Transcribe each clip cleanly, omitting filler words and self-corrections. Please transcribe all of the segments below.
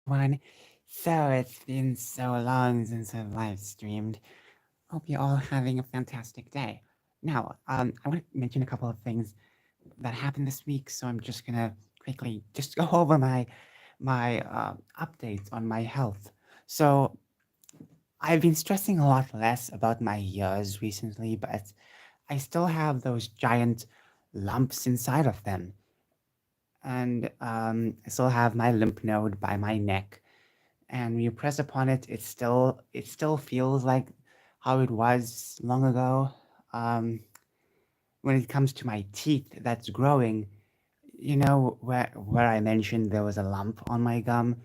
One. So it's been so long since I've live streamed. Hope you're all having a fantastic day. Now, I want to mention a couple of things that happened this week, so I'm just gonna quickly just go over my updates on my health. So I've been stressing a lot less about my ears recently, but I still have those giant lumps inside of them, and I still have my lymph node by my neck, and when you press upon it, it still feels like how it was long ago. Um, when it comes to my teeth that's growing, where I mentioned there was a lump on my gum,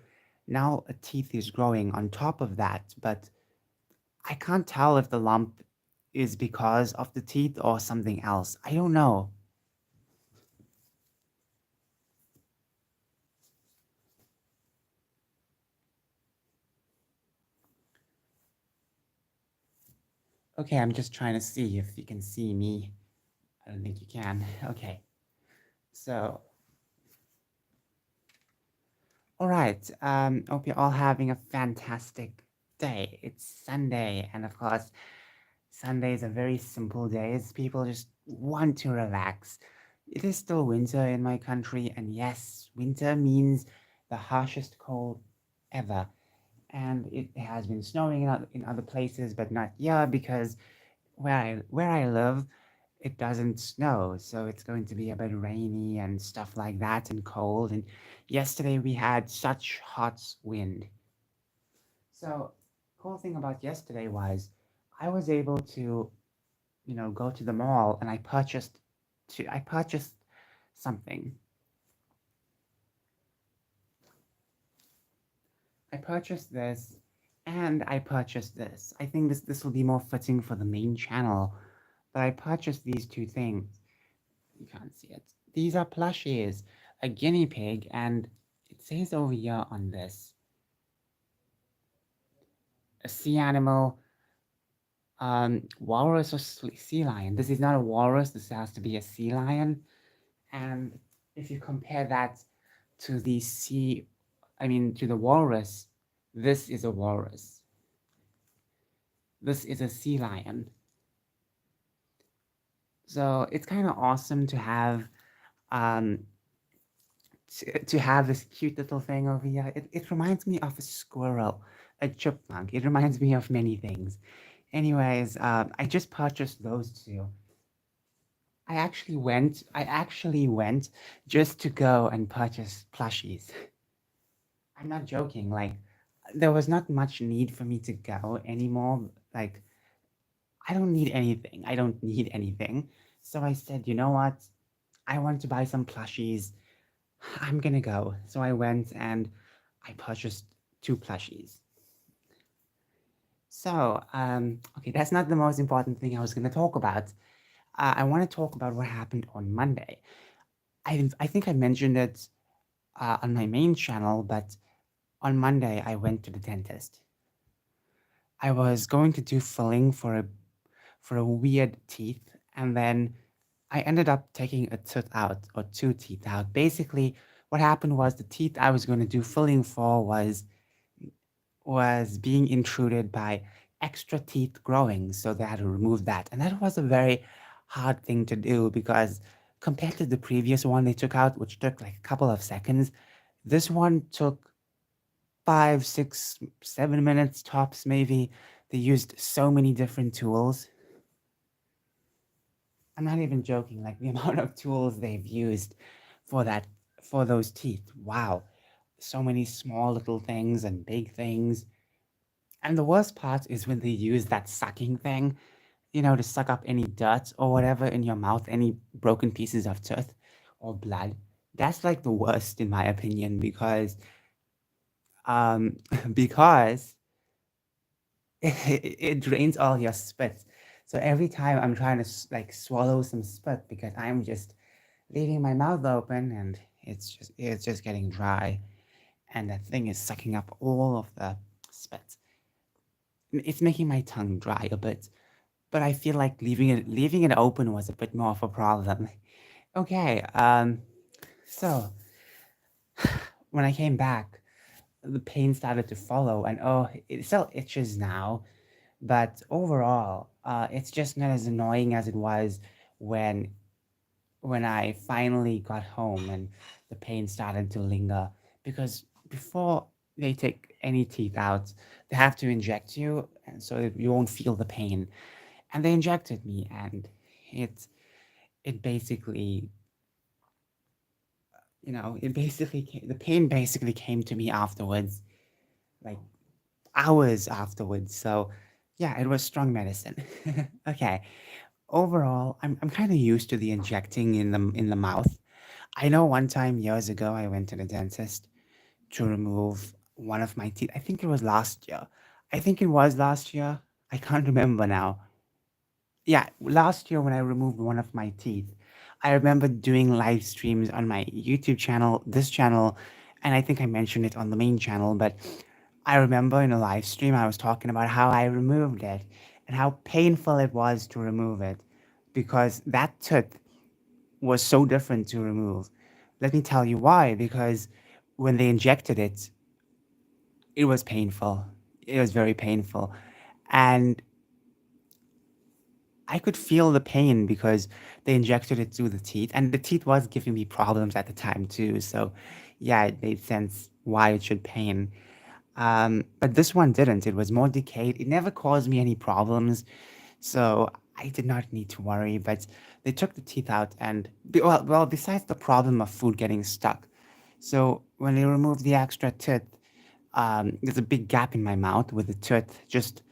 now a teeth is growing on top of that, but I can't tell if the lump is because of the teeth or something else. I don't know. Okay, I'm just trying to see if you can see me. I don't think you can. Okay, so all right. Hope you're all having a fantastic day. It's Sunday, and of course, Sundays are very simple days. People just want to relax. It is still winter in my country, and yes, winter means the harshest cold ever. And it has been snowing in other places, but not here because where I live, it doesn't snow, so it's going to be a bit rainy and stuff like that and cold. And yesterday we had such hot wind. So cool thing about yesterday was I was able to, go to the mall and I purchased something. I purchased this and I purchased this. I think this will be more fitting for the main channel. But I purchased these two things. You can't see it. These are plushies, a guinea pig, and it says over here on this, a sea animal, walrus or sea lion. This is not a walrus, this has to be a sea lion. And if you compare that to the to the walrus, this is a walrus. This is a sea lion. So it's kind of awesome to have um, to have this cute little thing over here. It reminds me of a squirrel, a chipmunk. It reminds me of many things. Anyways, I just purchased those two. I actually went just to go and purchase plushies. I'm not joking. Like, there was not much need for me to go anymore. Like, I don't need anything. I don't need anything. So I said, you know what? I want to buy some plushies. I'm gonna go. So I went and I purchased two plushies. So, okay, that's not the most important thing I was gonna talk about. I want to talk about what happened on Monday. I think I mentioned it on my main channel, but on Monday I went to the dentist. I was going to do filling for a weird teeth, and then I ended up taking a tooth out or two teeth out. Basically, what happened was the teeth I was going to do filling for was being intruded by extra teeth growing, so they had to remove that. And that was a very hard thing to do because compared to the previous one they took out, which took like a couple of seconds, this one took 5, 6, 7 minutes tops, maybe. They used so many different tools. I'm not even joking, like the amount of tools they've used for that for those teeth. Wow. So many small little things and big things. And the worst part is when they use that sucking thing, to suck up any dirt or whatever in your mouth, any broken pieces of tooth or blood. That's like the worst in my opinion because um because it drains all your spit. So every time I'm trying to like swallow some spit because I'm just leaving my mouth open and it's just getting dry and that thing is sucking up all of the spit. It's making my tongue dry a bit, but I feel like leaving it open was a bit more of a problem. Okay, so when I came back, the pain started to follow, and oh, it still itches now. But overall, it's just not as annoying as it was when I finally got home and the pain started to linger. Because before they take any teeth out, they have to inject you, and so that you won't feel the pain. And they injected me, and it it basically, the pain basically came to me afterwards, like hours afterwards. So yeah, it was strong medicine. Okay. Overall, I'm kind of used to the injecting in the mouth. I know one time years ago I went to the dentist to remove one of my teeth. I think it was last year. I think it was last year. I can't remember now. Yeah, last year when I removed one of my teeth, I remember doing live streams on my YouTube channel, this channel, and I think I mentioned it on the main channel, but I remember in a live stream I was talking about how I removed it and how painful it was to remove it because that tooth was so different to remove. Let me tell you why, because when they injected it, it was painful. It was very painful. And I could feel the pain because they injected it through the teeth, and the teeth was giving me problems at the time too. So, yeah, it made sense why it should pain. But this one didn't. It was more decayed. It never caused me any problems, so I did not need to worry. But they took the teeth out, and besides the problem of food getting stuck, so when they removed the extra tooth, there's a big gap in my mouth with the tooth just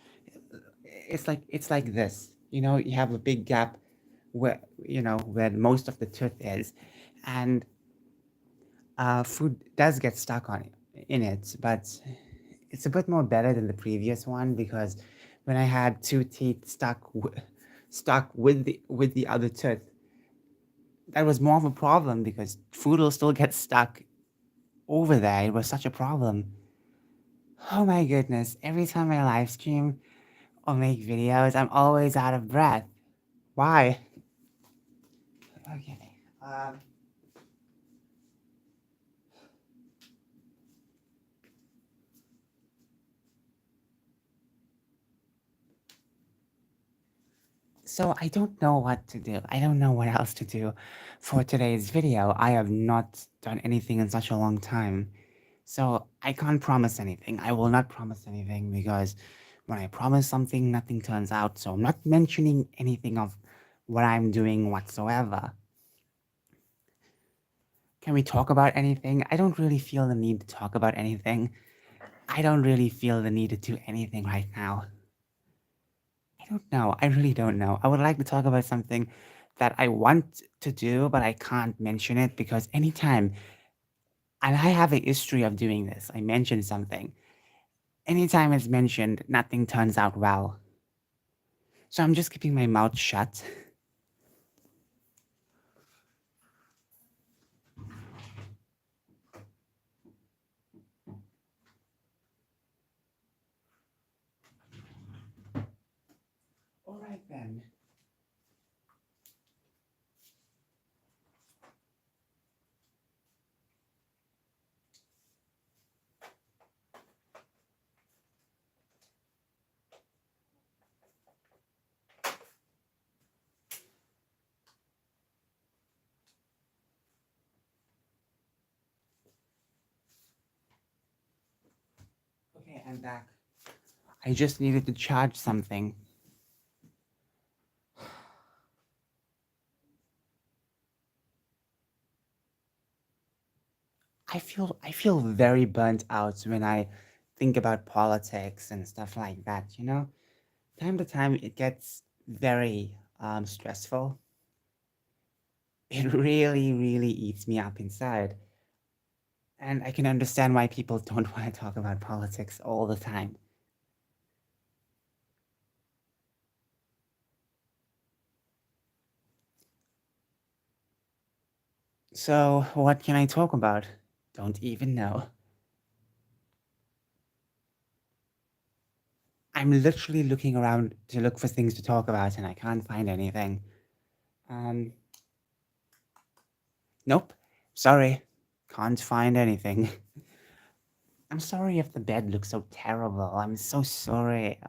it's like this. You have a big gap where most of the tooth is, and food does get stuck on it in it, but it's a bit more better than the previous one because when I had two teeth stuck with the other tooth, that was more of a problem because food will still get stuck over there. It was such a problem. Oh my goodness! Every time I live stream or make videos, I'm always out of breath. Why? Okay. Um, so I don't know what to do. I don't know what else to do for today's video. I have not done anything in such a long time. So I can't promise anything. I will not promise anything because when I promise something, nothing turns out. So I'm not mentioning anything of what I'm doing whatsoever. Can we talk about anything? I don't really feel the need to talk about anything. I don't really feel the need to do anything right now. I don't know. I really don't know. I would like to talk about something that I want to do, but I can't mention it because anytime, and I have a history of doing this, I mention something. Anytime it's mentioned, nothing turns out well. So I'm just keeping my mouth shut. All right then. Okay, I'm back. I just needed to charge something. I feel very burnt out when I think about politics and stuff like that, you know? Time to time it gets very stressful. It really, really eats me up inside. And I can understand why people don't want to talk about politics all the time. So, what can I talk about? Don't even know. I'm literally looking around to look for things to talk about and I can't find anything. Um, nope. Sorry. Can't find anything. I'm sorry if the bed looks so terrible. I'm so sorry.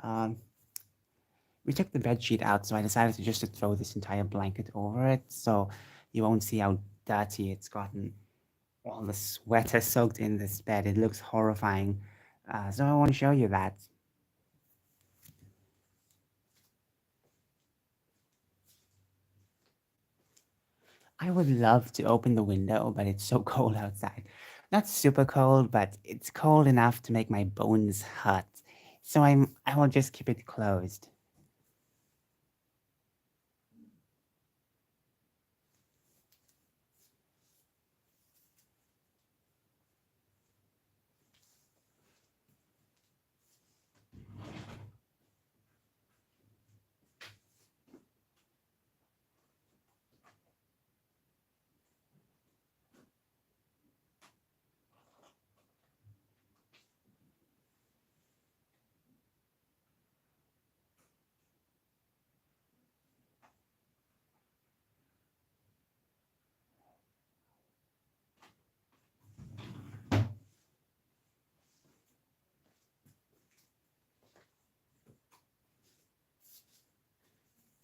We took the bed sheet out, so I decided to just to throw this entire blanket over it, so you won't see how dirty it's gotten. All the sweat has soaked in this bed. It looks horrifying. So I want to show you that. I would love to open the window, but it's so cold outside. Not super cold, but it's cold enough to make my bones hurt. So I will just keep it closed.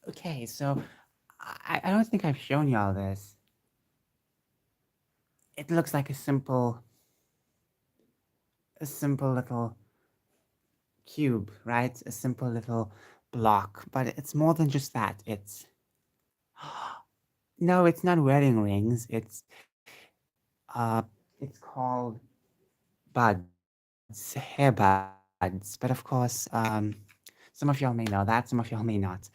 Okay, so I don't think I've shown you all this. It looks like a simple little cube, right? A simple little block, but it's more than just that. No, it's not wedding rings. Uh, it's called buds, hair buds. But of course, some of y'all may know that, some of y'all may not.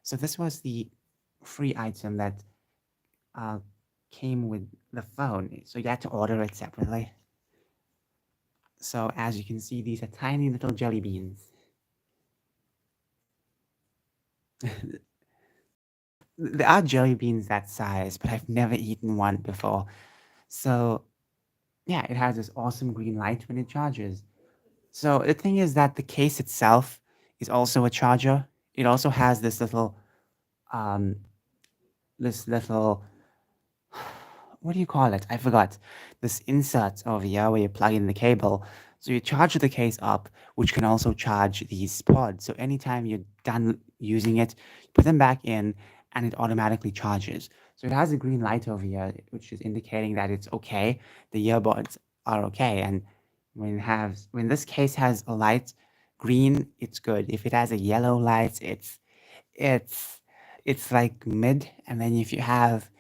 So this was the free item that uh, came with the phone. So you had to order it separately. So as you can see, these are tiny little jelly beans. There are jelly beans that size, but I've never eaten one before. So yeah, it has this awesome green light when it charges. So the thing is that the case itself is also a charger. It also has um, this little, what do you call it? I forgot. This insert over here where you plug in the cable. So you charge the case up, which can also charge these pods. So anytime you're done using it, you put them back in and it automatically charges. So it has a green light over here, which is indicating that it's okay. The earbuds are okay. And when this case has a light green, it's good. If it has a yellow light, it's it's like mid. And then if you have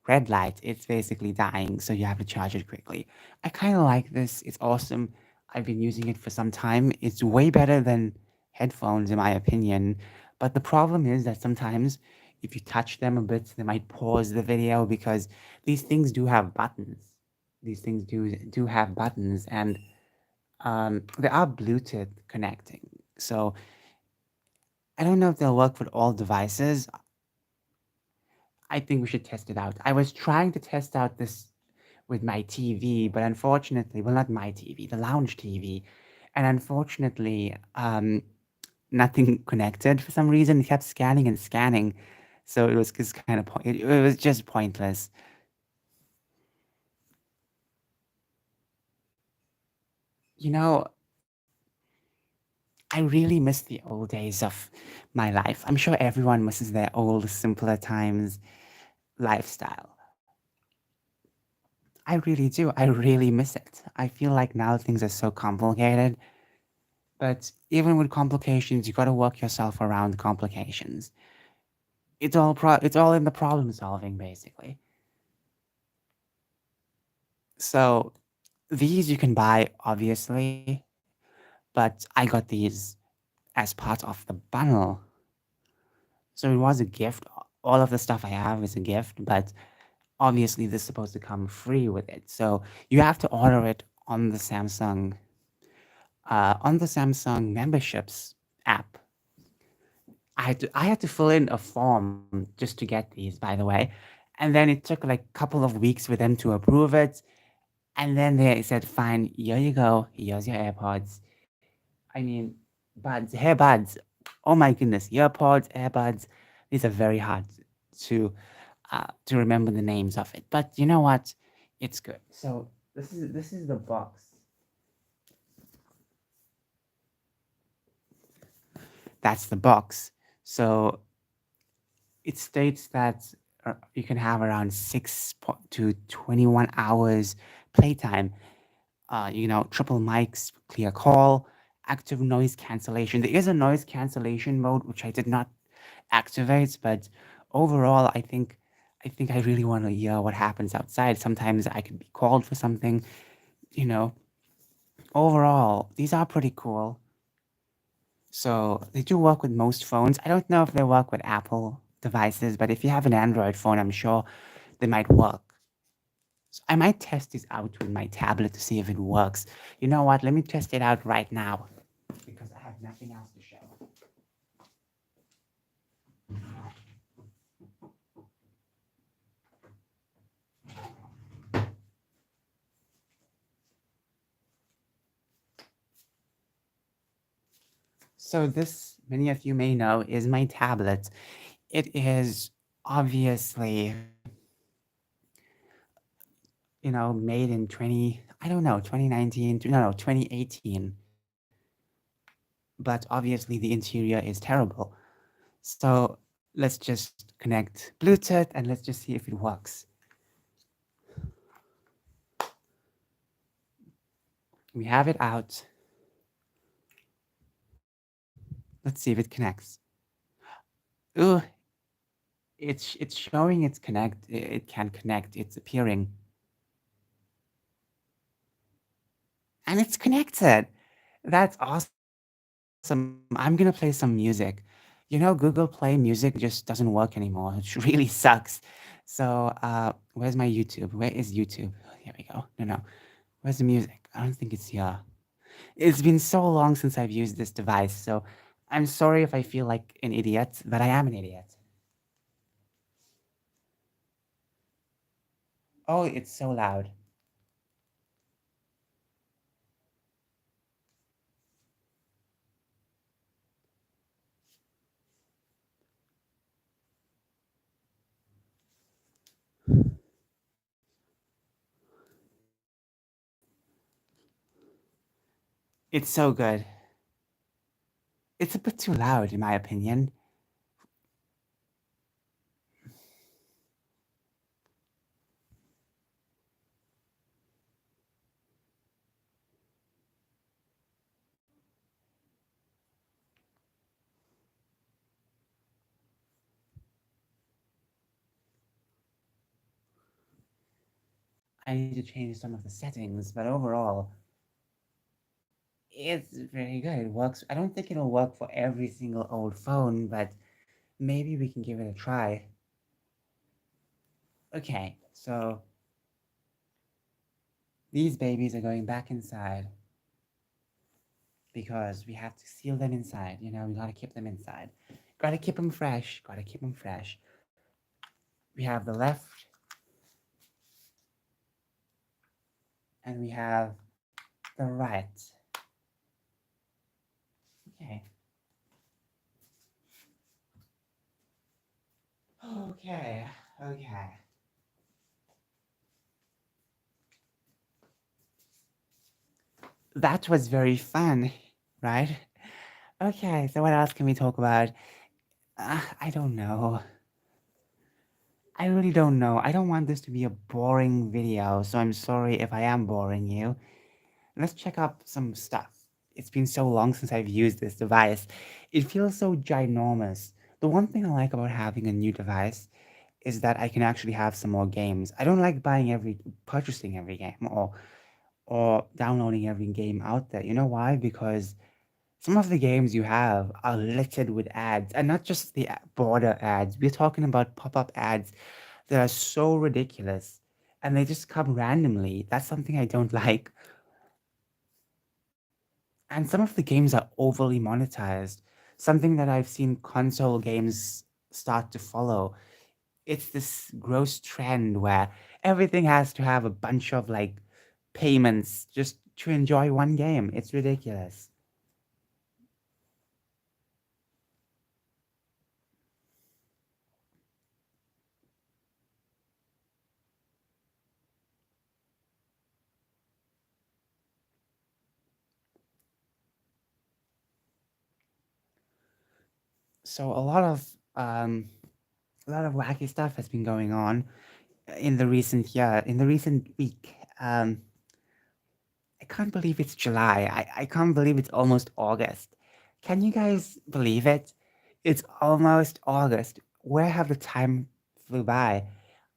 red light, it's basically dying, so you have to charge it quickly. I kind of like this. It's awesome. I've been using it for some time. It's way better than headphones, in my opinion. But the problem is that sometimes if you touch them a bit, they might pause the video because these things do have buttons. These things do have buttons, and they are Bluetooth connecting. So I don't know if they'll work with all devices. I think we should test it out. I was trying to test out this with my TV, but unfortunately, well, not my TV, the lounge TV, and unfortunately, nothing connected for some reason. It kept scanning and scanning, so it was just kind of it was just pointless. You know, I really miss the old days of my life. I'm sure everyone misses their old, simpler times lifestyle. I really do. I really miss it. I feel like now things are so complicated. But even with complications, you gotta work yourself around complications. It's all in the problem solving, basically. So these you can buy, obviously, but I got these as part of the bundle. So it was a gift. All of the stuff I have is a gift, but obviously this is supposed to come free with it. So you have to order it on the Samsung memberships app. I had to fill in a form just to get these, by the way. And then it took like a couple of weeks for them to approve it. And then they said, fine, here you go. Here's your AirPods. I mean, buds, hair buds. Oh my goodness, earpods, AirPods. These are very hard to remember the names of it. But you know what? It's good. So this is the box. That's the box. So it states that you can have around to 21 hours playtime. Triple mics, clear call, active noise cancellation. There is a noise cancellation mode which I did not activate, but overall, I think I really want to hear what happens outside. Sometimes I could be called for something. You know, overall, these are pretty cool. So they do work with most phones. I don't know if they work with Apple devices, but if you have an Android phone, I'm sure they might work. So I might test this out with my tablet to see if it works. You know what? Let me test it out right now because I have nothing else to show. So this, many of you may know, is my tablet. It is obviously, made in 2019, no, 2018. But obviously the interior is terrible. So let's just connect Bluetooth and let's just see if it works. We have it out. Let's see if it connects. Ooh, it's showing it's connect. It can connect. It's appearing, and it's connected. That's awesome. I'm gonna play some music. Google Play Music just doesn't work anymore. It really sucks. So, where's my YouTube? Where is YouTube? Here we go. No. Where's the music? I don't think it's here. It's been so long since I've used this device, so I'm sorry if I feel like an idiot, but I am an idiot. Oh, it's so loud. It's so good. It's a bit too loud, in my opinion. I need to change some of the settings, but overall, it's very good. It works. I don't think it'll work for every single old phone, but maybe we can give it a try. Okay, so these babies are going back inside because we have to seal them inside. We gotta keep them inside. Gotta keep them fresh. Gotta keep them fresh. We have the left and we have the right. Okay. Okay. Okay. That was very fun, right? Okay, so what else can we talk about? I don't know. I really don't know. I don't want this to be a boring video, so I'm sorry if I am boring you. Let's check up some stuff. It's been so long since I've used this device. It feels so ginormous. The one thing I like about having a new device is that I can actually have some more games. I don't like purchasing every game or downloading every game out there. You know why? Because some of the games you have are littered with ads, and not just the border ads. We're talking about pop-up ads that are so ridiculous, and they just come randomly. That's something I don't like. And some of the games are overly monetized, something that I've seen console games start to follow. It's this gross trend where everything has to have a bunch of payments just to enjoy one game. It's ridiculous. So a lot of wacky stuff has been going on in the recent week. I can't believe it's July. I can't believe it's almost August. Can you guys believe it? It's almost August. Where have the time flew by?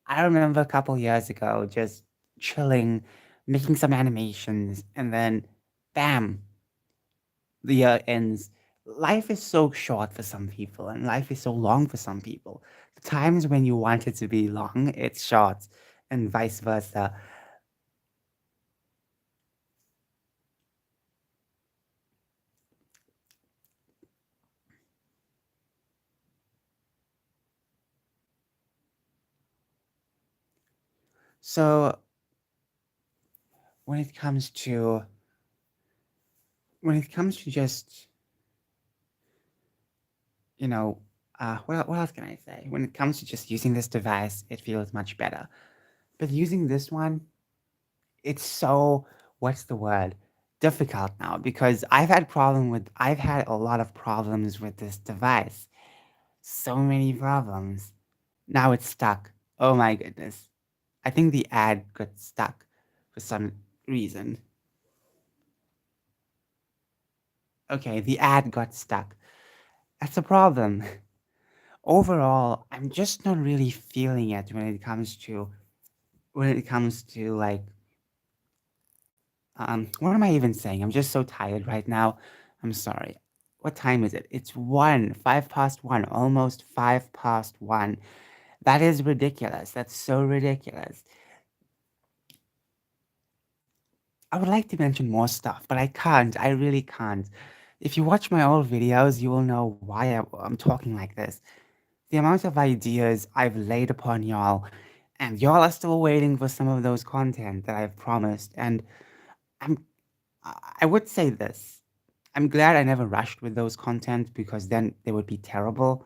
I remember a couple years ago just chilling, making some animations, and then bam, the year ends. Life is so short for some people, and life is so long for some people. The times when you want it to be long, it's short, and vice versa. So when it comes to just you know what else can I say? When it comes to just using this device, it feels much better. But using this one, it's so what's the word? Difficult now because I've had a lot of problems with this device. So many problems. Now it's stuck. Oh my goodness. I think the ad got stuck for some reason. Okay, the ad got stuck. That's a problem. Overall, I'm just not really feeling it when it comes to like what am I even saying? I'm just so tired right now. I'm sorry. What time is it? It's 1, 5 past 1, almost 5 past 1. That is ridiculous. That's so ridiculous. I would like to mention more stuff, but I can't. I really can't. If you watch my old videos, you will know why I'm talking like this. The amount of ideas I've laid upon y'all, and y'all are still waiting for some of those content that I've promised. And I'm, I would say this. I'm glad I never rushed with those content because then they would be terrible.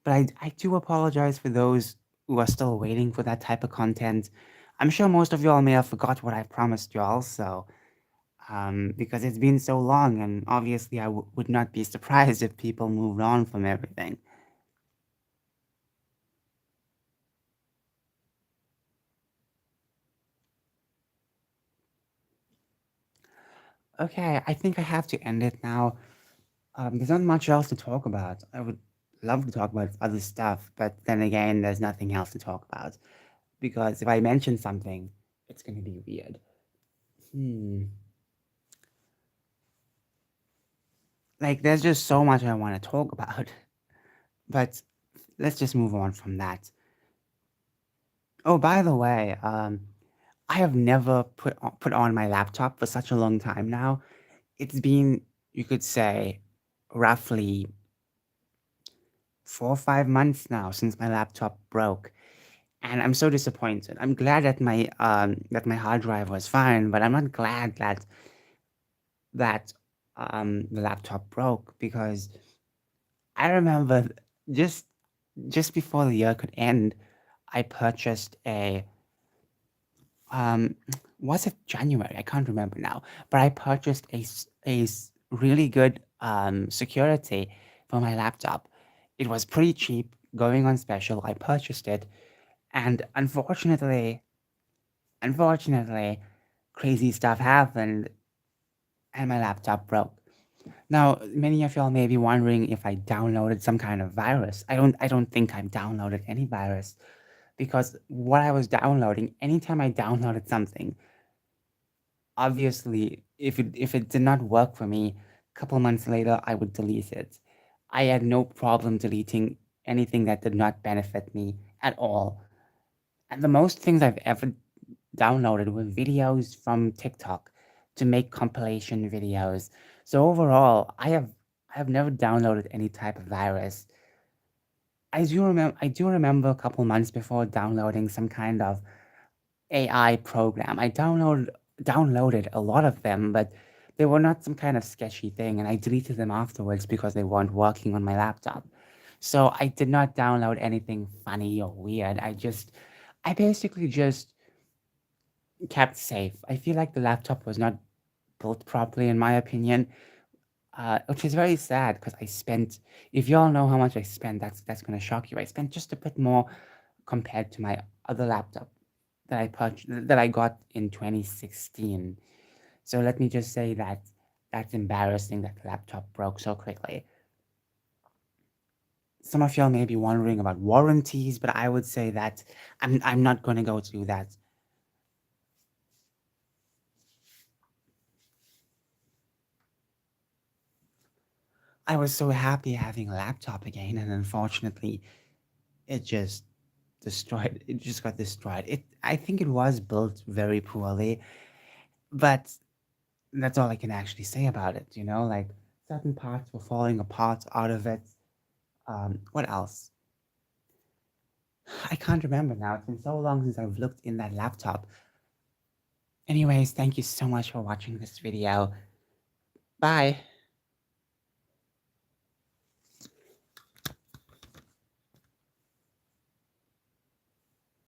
But I do apologize for those who are still waiting for that type of content. I'm sure most of y'all may have forgot what I promised y'all, so because it's been so long, and obviously would not be surprised if people moved on from everything. Okay, I think I have to end it now. There's not much else to talk about. I would love to talk about other stuff, but then again, there's nothing else to talk about because if I mention something, it's gonna be weird. Hmm. Like, there's just so much I want to talk about, but let's just move on from that. Oh, by the way, I have never put on my laptop for such a long time now. It's been, you could say, roughly 4 or 5 months now since my laptop broke, and I'm so disappointed. I'm glad that my hard drive was fine, but I'm not glad that the laptop broke because I remember just just before the year could end, I purchased a um was it January? I can't remember now, but I purchased really good security for my laptop. It was pretty cheap, going on special. I purchased it, and unfortunately, crazy stuff happened, and my laptop broke. Now, many of y'all may be wondering if I downloaded some kind of virus. I don't think I've downloaded any virus because what I was downloading, anytime I downloaded something, obviously, if it did not work for me, a couple months later, I would delete it. I had no problem deleting anything that did not benefit me at all. And the most things I've ever downloaded were videos from TikTok to make compilation videos. So overall, I have never downloaded any type of virus. I do remember a couple months before downloading some kind of AI program. Downloaded a lot of them, but they were not some kind of sketchy thing, and I deleted them afterwards because they weren't working on my laptop. So I did not download anything funny or weird. I basically just kept safe. I feel like the laptop was not built properly, in my opinion. which is very sad because I spent. If you all know how much I spent, that's gonna shock you. I spent just a bit more compared to my other laptop that I got in 2016. So let me just say that that's embarrassing that the laptop broke so quickly. Some of y'all may be wondering about warranties, but I would say that I'm not going to go through that. I was so happy having a laptop again, and unfortunately, it just destroyed. It just got destroyed. I think it was built very poorly, but that's all I can actually say about it. Like certain parts were falling apart out of it. What else? I can't remember now. It's been so long since I've looked in that laptop. Anyways, thank you so much for watching this video. Bye.